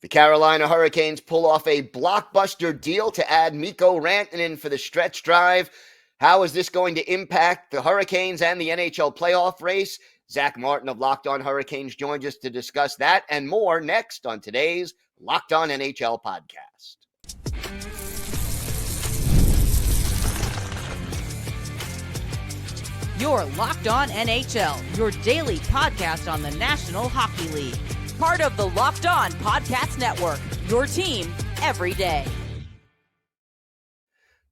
The Carolina Hurricanes pull off a blockbuster deal to add Mikko Rantanen for the stretch drive. How is this going to impact the Hurricanes and the NHL playoff race? Zach Martin of Locked On Hurricanes joins us to discuss that and more next on today's Locked On NHL Podcast. You're Locked On NHL, your daily podcast on the National Hockey League. Part of the Locked On Podcast Network, your team every day.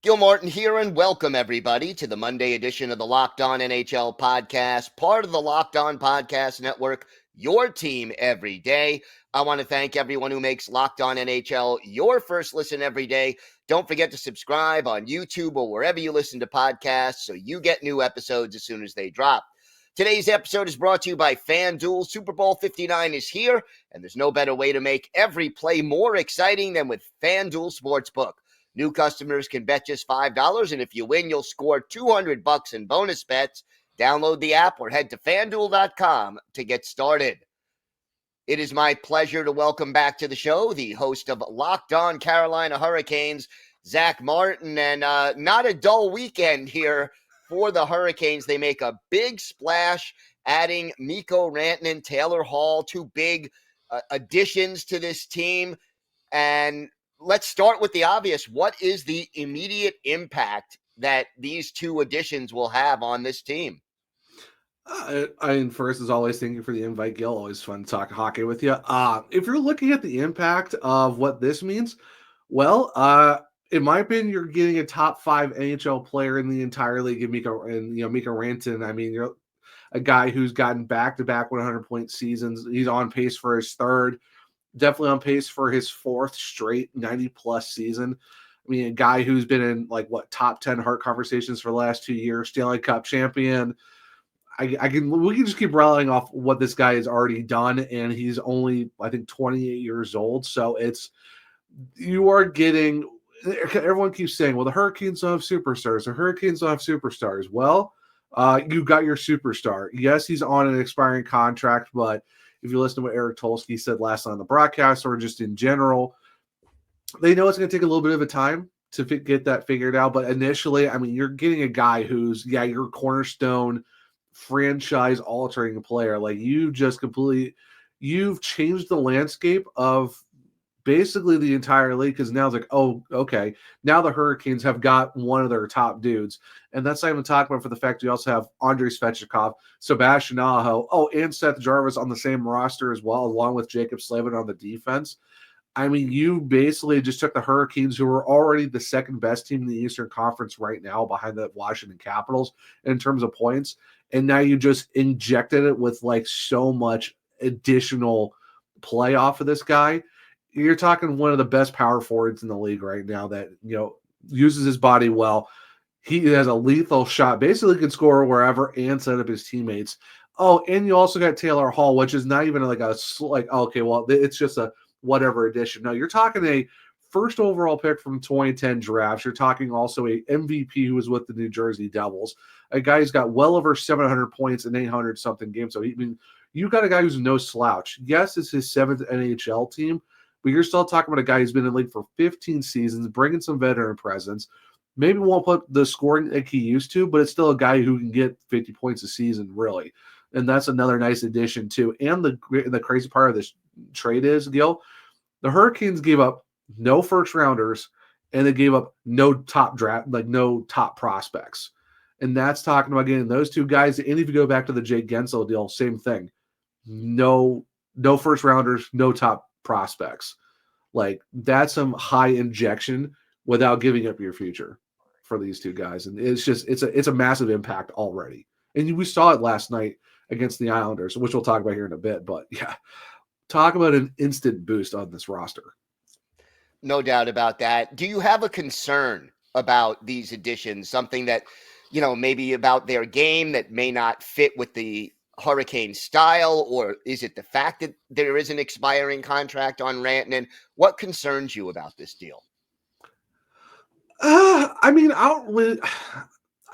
Gil Martin here, and welcome everybody to the Monday edition of the Locked On NHL Podcast, part of the Locked On Podcast Network, your team every day. I want to thank everyone who makes Locked On NHL your first listen every day. Don't forget to subscribe on YouTube or wherever you listen to podcasts so you get new episodes as soon as they drop. Today's episode is brought to you by FanDuel. Super Bowl 59 is here, and there's no better way to make every play more exciting than with FanDuel Sportsbook. New customers can bet just $5, and if you win, you'll score $200 in bonus bets. Download the app or head to FanDuel.com to get started. It is my pleasure to welcome back to the show the host of Locked On Carolina Hurricanes, Zach Martin, and not a dull weekend here for the Hurricanes. They make a big splash, adding Mikko Rantanen, Taylor Hall, two big additions to this team. And let's start with the obvious. What is the immediate impact that these two additions will have on this team? First, as always, thank you for the invite, Gil. Always fun to talk hockey with you. If you're looking at the impact of what this means, well, in my opinion, you're getting a top 5 NHL player in the entire league in Mikko Rantanen. I mean, you're a guy who's gotten back-to-back 100-point seasons. He's on pace for his third, definitely on pace for his fourth straight 90-plus season. I mean, a guy who's been in, top 10 Hart conversations for the last 2 years, Stanley Cup champion. We can just keep rallying off what this guy has already done, and he's only, I think, 28 years old. So you are getting – everyone keeps saying, well, the Hurricanes don't have superstars. The Hurricanes don't have superstars. Well, you got your superstar. Yes, he's on an expiring contract, but if you listen to what Eric Tolsky said last night on the broadcast or just in general, they know it's going to take a little bit of a time to get that figured out. But initially, I mean, you're getting a guy who's, your cornerstone franchise-altering player. You've changed the landscape of basically the entire league, because now it's like, oh, okay, now the Hurricanes have got one of their top dudes. And that's not even talking about for the fact you also have Andrei Svechnikov, Sebastian Aho, and Seth Jarvis on the same roster as well, along with Jacob Slavin on the defense. I mean, you basically just took the Hurricanes, who are already the second best team in the Eastern Conference right now behind the Washington Capitals in terms of points, and now you just injected it with so much additional play off of this guy. You're talking one of the best power forwards in the league right now that, uses his body well. He has a lethal shot, basically can score wherever and set up his teammates. Oh, and you also got Taylor Hall, which is not even it's just a whatever addition. No, you're talking a first overall pick from 2010 drafts. You're talking also a MVP who was with the New Jersey Devils, a guy who's got well over 700 points in 800 something games. So you got a guy who's no slouch. Yes, it's his 7th NHL team, but you're still talking about a guy who's been in the league for 15 seasons, bringing some veteran presence. Maybe won't put the scoring like he used to, but it's still a guy who can get 50 points a season, really. And that's another nice addition, too. And the crazy part of this trade is, Gil, the Hurricanes gave up no first-rounders, and they gave up no top prospects. And that's talking about getting those two guys. And if you go back to the Jake Gensel deal, same thing. No first-rounders, no top prospects. That's some high injection without giving up your future for these two guys. And it's a massive impact already. And we saw it last night against the Islanders, which we'll talk about here in a bit. But yeah, talk about an instant boost on this roster. No doubt about that. Do you have a concern about these additions? Something that, maybe about their game that may not fit with the Hurricane style, or is it the fact that there is an expiring contract on Rantanen? What concerns you about this deal? I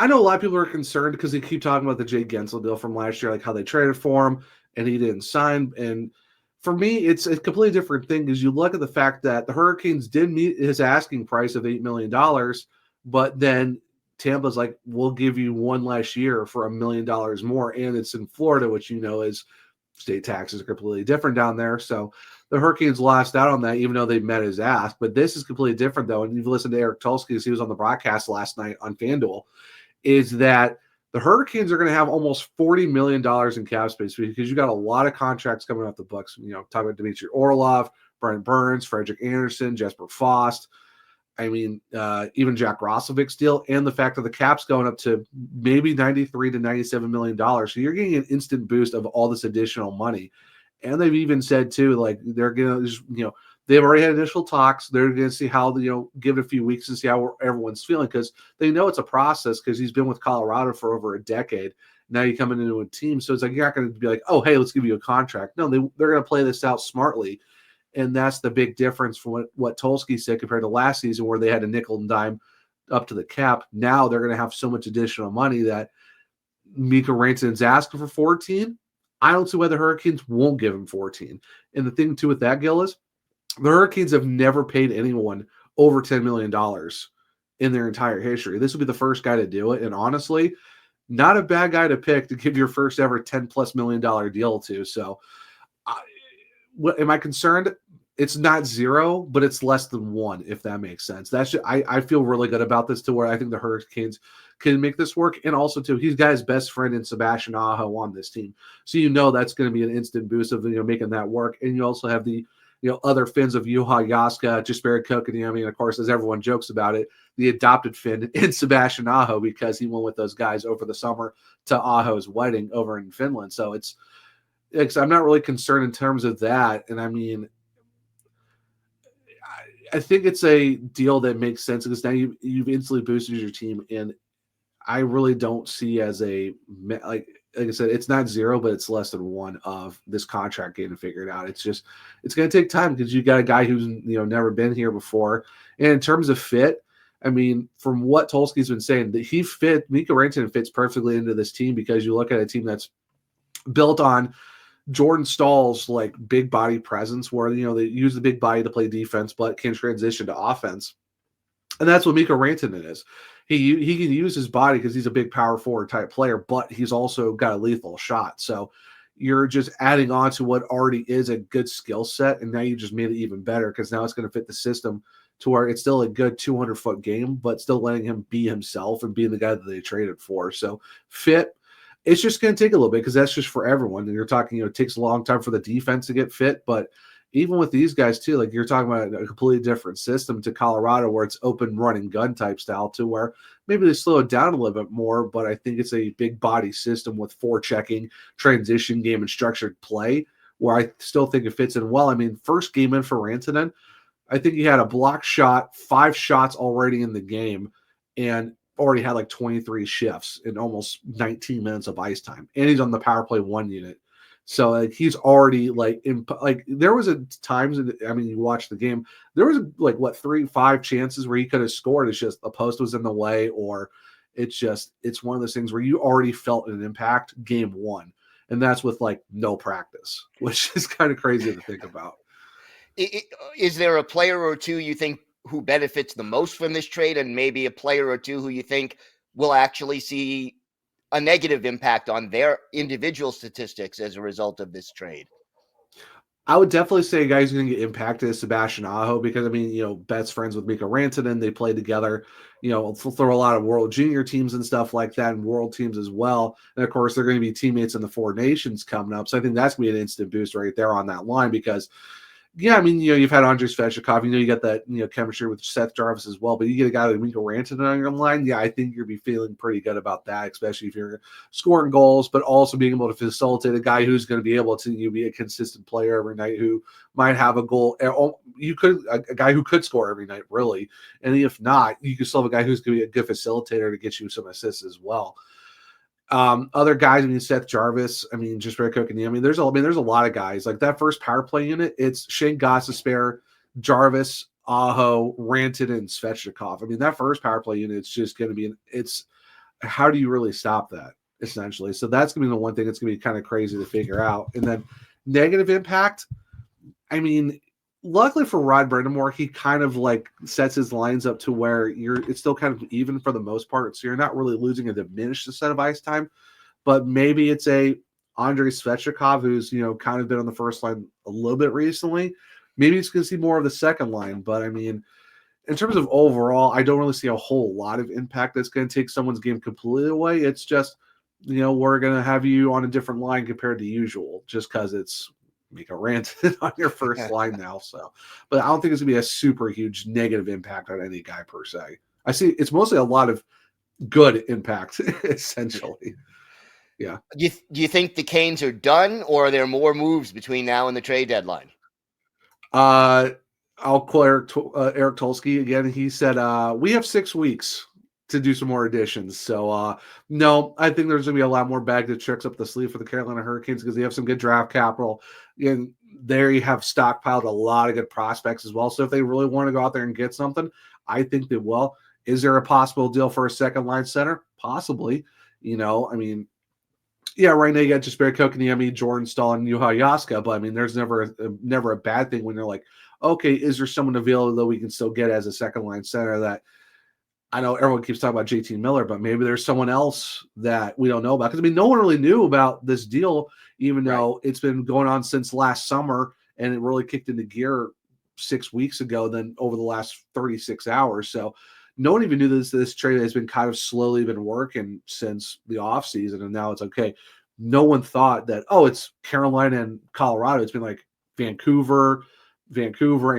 know a lot of people are concerned because they keep talking about the Jake Gensel deal from last year, like how they traded for him and he didn't sign. And for me, it's a completely different thing because you look at the fact that the Hurricanes did meet his asking price of $8 million, but then Tampa's like, we'll give you one last year for $1 million more, and it's in Florida, which is state taxes are completely different down there. So the Hurricanes lost out on that, even though they met his ask. But this is completely different, though. And you've listened to Eric Tulsky, because he was on the broadcast last night on FanDuel, is that the Hurricanes are going to have almost $40 million in cap space because you got a lot of contracts coming off the books. Talking about Dmitry Orlov, Brent Burns, Frederick Anderson, Jesper Fost. Even Jack Rossovic's deal, and the fact that the cap's going up to maybe $93 to $97 million. So you're getting an instant boost of all this additional money. And they've even said too, like they're going to, they've already had initial talks. They're going to see how, give it a few weeks and see how everyone's feeling, because they know it's a process, because he's been with Colorado for over a decade. Now you're coming into a team. So it's like, you're not going to be like, oh, hey, let's give you a contract. No, they're going to play this out smartly. And that's the big difference from what Tulsky said compared to last season, where they had a nickel and dime up to the cap. Now they're going to have so much additional money that Mikko Rantanen's asking for 14. I don't see why the Hurricanes won't give him 14. And the thing, too, with that, Gil, is the Hurricanes have never paid anyone over $10 million in their entire history. This will be the first guy to do it. And honestly, not a bad guy to pick to give your first ever $10+ million deal to. So am I concerned? It's not zero, but it's less than one, if that makes sense. I feel really good about this, to where I think the Hurricanes can make this work. And also, too, he's got his best friend in Sebastian Aho on this team. So that's going to be an instant boost of making that work. And you also have the other Finns of Juha Jaska, Jesperi Kotkaniemi, and of course, as everyone jokes about it, the adopted Finn in Sebastian Aho, because he went with those guys over the summer to Aho's wedding over in Finland. So I'm not really concerned in terms of that. And I think it's a deal that makes sense, because now you've instantly boosted your team. And I really don't see as like I said, it's not zero, but it's less than one of this contract getting figured out. It's going to take time, because you got a guy who's never been here before. And in terms of fit, from what Tulsky's been saying, that Mikko Rantanen fits perfectly into this team, because you look at a team that's built on Jordan Stahl's like big body presence, where they use the big body to play defense, but can transition to offense. And that's what Mikko Rantanen is. He can use his body because he's a big power forward type player, but he's also got a lethal shot. So you're just adding on to what already is a good skill set, and now you just made it even better, because now it's going to fit the system to where it's still a good 200-foot game, but still letting him be himself and being the guy that they traded for. So fit. It's just going to take a little bit, because that's just for everyone. And you're talking, it takes a long time for the defense to get fit. But even with these guys too, like you're talking about a completely different system to Colorado, where it's open running gun type style, to where maybe they slow it down a little bit more. But I think it's a big body system with forechecking, transition game, and structured play, where I still think it fits in well. First game in for Rantanen, I think he had a block shot, 5 shots already in the game, and already had like 23 shifts in almost 19 minutes of ice time. And he's on the power play 1 unit. So like he's already there was times, you watch the game, there was 3-5 chances where he could have scored. It's just the post was in the way, or it's one of those things where you already felt an impact game one. And that's with no practice, which is kind of crazy to think about. Is there a player or two you think who benefits the most from this trade, and maybe a player or two who you think will actually see a negative impact on their individual statistics as a result of this trade? I would definitely say a guy who's going to get impacted is Sebastian Aho, because best friends with Mikko Rantanen. They play together, through a lot of World Junior teams and stuff like that, and World teams as well. And of course, they're going to be teammates in the Four Nations coming up. So I think that's going to be an instant boost right there on that line, because you've had Andrei Svechnikov, you got that, chemistry with Seth Jarvis as well, but you get a guy like Mikko Rantanen on your line. Yeah, I think you'll be feeling pretty good about that, especially if you're scoring goals, but also being able to facilitate a guy who's going to be able to be a consistent player every night, who might have a goal. A guy who could score every night, really. And if not, you can still have a guy who's going to be a good facilitator to get you some assists as well. Other guys, Seth Jarvis, just very Kotkaniemi. There's a lot of guys like that first power play unit. It's Shane Gostisbehere, Jarvis, Aho, Rantanen, and Svechnikov. That first power play unit, it's just going to be how do you really stop that, essentially? So that's going to be the one thing that's going to be kind of crazy to figure out. And then negative impact, I mean, luckily for Rod Brindamore, he kind of like sets his lines up to where it's still kind of even for the most part. So you're not really losing a diminished set of ice time, but maybe it's a Andrei Svechnikov who's, kind of been on the first line a little bit recently. Maybe it's going to see more of the second line, but I mean, in terms of overall, I don't really see a whole lot of impact that's going to take someone's game completely away. It's just, we're going to have you on a different line compared to usual just because it's Mikko Rantanen on your first line now. So, but I don't think it's going to be a super huge negative impact on any guy per se. I see it's mostly a lot of good impact, essentially. Yeah. Do you think the Canes are done, or are there more moves between now and the trade deadline? I'll call Eric Tulsky again. He said, we have 6 weeks to do some more additions. So, no, I think there's going to be a lot more bag of tricks up the sleeve for the Carolina Hurricanes because they have some good draft capital. And there you have stockpiled a lot of good prospects as well. So if they really want to go out there and get something, I think they will. Is there a possible deal for a second line center? Possibly. I mean, yeah, right now you got Jesperi Kotkaniemi, Jordan Stahl, and Juha Jaska, but I mean, there's never a bad thing when you're like, okay, is there someone available that we can still get as a second line center that I know everyone keeps talking about JT Miller, but maybe there's someone else that we don't know about. Because, I mean, no one really knew about this deal, even though it's been going on since last summer, and it really kicked into gear 6 weeks ago, then over the last 36 hours. So no one even knew this trade has been kind of slowly been working since the offseason, and now it's okay. No one thought that, it's Carolina and Colorado. It's been like Vancouver, and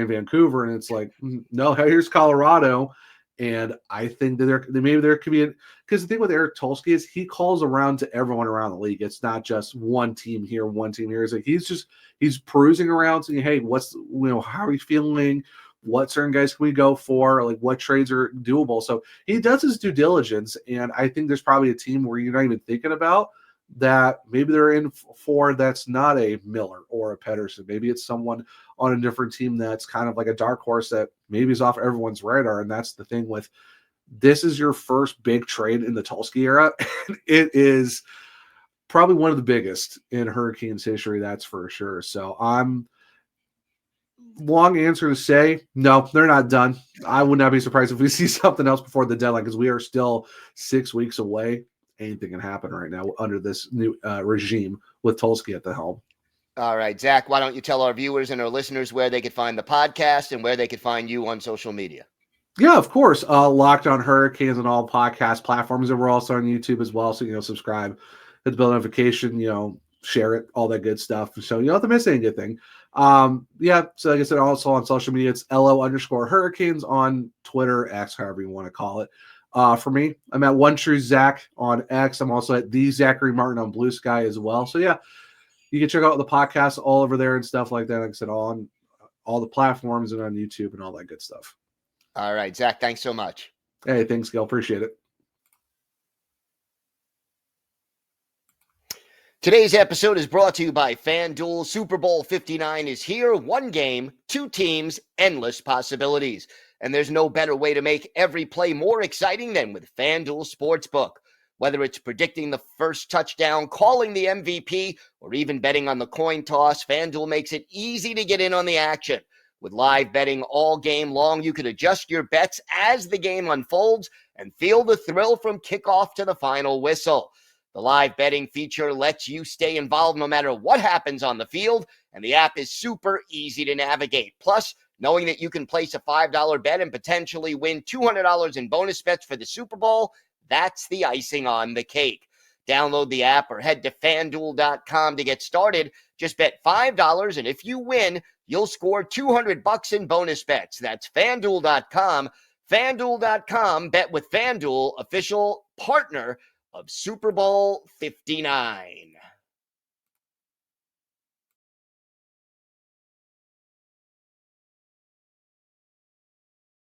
Vancouver, and it's like, no, here's Colorado. And I think that maybe there could be because the thing with Eric Tulsky is he calls around to everyone around the league. It's not just one team here, one team here. It's like he's perusing around saying, hey, how are we feeling? What certain guys can we go for? Like what trades are doable? So he does his due diligence, and I think there's probably a team where you're not even thinking about that maybe they're in for that's not a Miller or a Pedersen. Maybe it's someone on a different team that's kind of like a dark horse that maybe is off everyone's radar. And that's the thing with this is your first big trade in the Tulsky era. And it is probably one of the biggest in Hurricanes history, that's for sure. So long answer to say, no, they're not done. I would not be surprised if we see something else before the deadline because we are still 6 weeks away. Anything can happen right now under this new regime with Tulsky at the helm. All right, Zach, why don't you tell our viewers and our listeners where they could find the podcast and where they could find you on social media? Yeah, of course. Locked On Hurricanes on all podcast platforms, and we're also on YouTube as well. So, subscribe, hit the bell notification, share it, all that good stuff. So you don't have to miss any good thing. So like I said, also on social media, it's LO_Hurricanes on Twitter, X, however you want to call it. For me, I'm at One True Zach on X. I'm also at the Zachary Martin on Blue Sky as well. So yeah, you can check out the podcast all over there and stuff like that. Like I said, on all the platforms and on YouTube and all that good stuff. All right, Zach, thanks so much. Hey, thanks, Gil. Appreciate it. Today's episode is brought to you by FanDuel. Super Bowl 59 is here. One game, two teams, endless possibilities. And there's no better way to make every play more exciting than with FanDuel Sportsbook. Whether it's predicting the first touchdown, calling the MVP, or even betting on the coin toss, FanDuel makes it easy to get in on the action. With live betting all game long, you can adjust your bets as the game unfolds and feel the thrill from kickoff to the final whistle. The live betting feature lets you stay involved no matter what happens on the field, and the app is super easy to navigate. Plus, knowing that you can place a $5 bet and potentially win $200 in bonus bets for the Super Bowl, that's the icing on the cake. Download the app or head to FanDuel.com to get started. Just bet $5, and if you win, you'll score $200 in bonus bets. That's FanDuel.com. FanDuel.com, bet with FanDuel, official partner of Super Bowl 59.